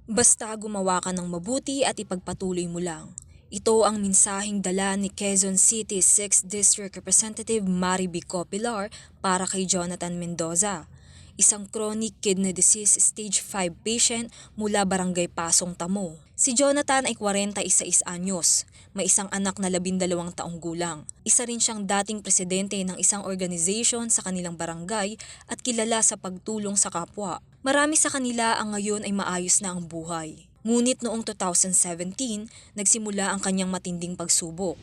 Basta gumawa ka ng mabuti at ipagpatuloy mo lang. Ito ang mensaheng dala ni Quezon City 6th District Representative Mari B. Copilar para kay Jonathan Mendoza, isang chronic kidney disease stage 5 patient mula Barangay Pasong Tamo. Si Jonathan ay 41 anyos, may isang anak na 12 taong gulang. Isa rin siyang dating presidente ng isang organization sa kanilang barangay at kilala sa pagtulong sa kapwa. Marami sa kanila ang ngayon ay maayos na ang buhay. Ngunit noong 2017, nagsimula ang kanyang matinding pagsubok.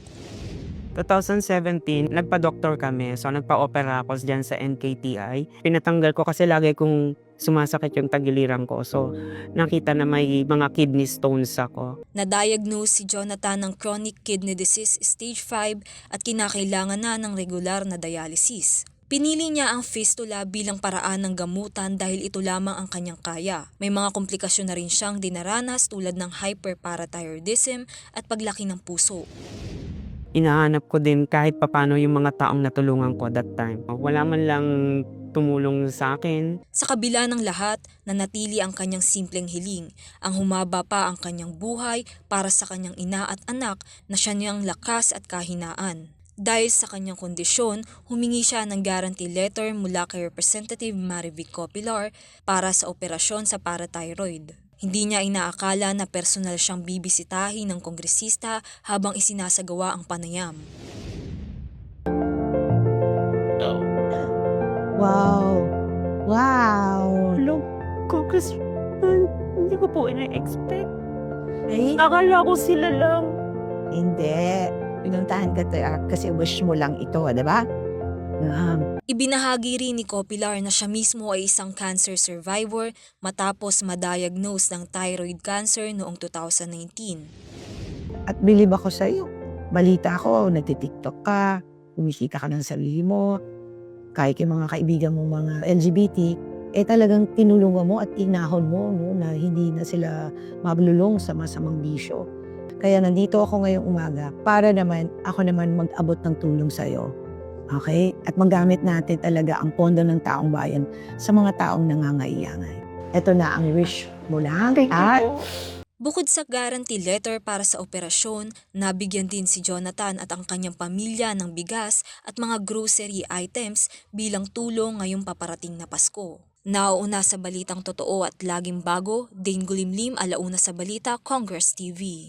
2017, nagpa-doktor kami. So, nagpa-opera ako dyan sa NKTI. Pinatanggal ko kasi lagi kong sumasakit yung tagiliran ko. So, nakita na may mga kidney stones ako. Na-diagnose si Jonathan ng chronic kidney disease stage 5 at kinakailangan na ng regular na dialysis. Pinili niya ang fistula bilang paraan ng gamutan dahil ito lamang ang kanyang kaya. May mga komplikasyon na rin siyang dinaranas tulad ng hyperparathyroidism at paglaki ng puso. Hinahanap ko din kahit papano yung mga taong natulungan ko that time. Wala man lang tumulong sa akin. Sa kabila ng lahat, nanatili ang kanyang simpleng hiling. Ang humaba pa ang kanyang buhay para sa kanyang ina at anak na siya niyang lakas at kahinaan. Dahil sa kanyang kondisyon, humingi siya ng guarantee letter mula kay Representative Marivic Copilar para sa operasyon sa parathyroid. Hindi niya inaakala na personal siyang bibisitahin ng kongresista habang isinasagawa ang panayam. Wow! Wow! Hello, Congressman. Hindi ko po ina-expect. Ay, Akala ko sila lang. hindi. Pinuntahan ka kasi wish mo lang ito, di ba? Ibinahagi rin ni Copilar na siya mismo ay isang cancer survivor matapos ma-diagnose ng thyroid cancer noong 2019. At bilib ako sa iyo. Balita ko, nagtitiktok ka, kumisita ka ng sarili mo, kahit yung mga kaibigan mong mga LGBT, talagang tinulungan mo at inahon mo no, na hindi na sila mabulong sa masamang bisyo. Kaya nandito ako ngayong umaga para naman ako naman mag-abot ng tulong sa iyo. Okay? At magamit natin talaga ang pondo ng taong bayan sa mga taong nangangailangan. Ito na ang wish mo lang. Thank you po. Bukod sa guarantee letter para sa operasyon, nabigyan din si Jonathan at ang kanyang pamilya ng bigas at mga grocery items bilang tulong ngayong paparating na Pasko. Nauuna sa balitang totoo at laging bago, Dane Gulimlim, Alauna sa Balita, Congress TV.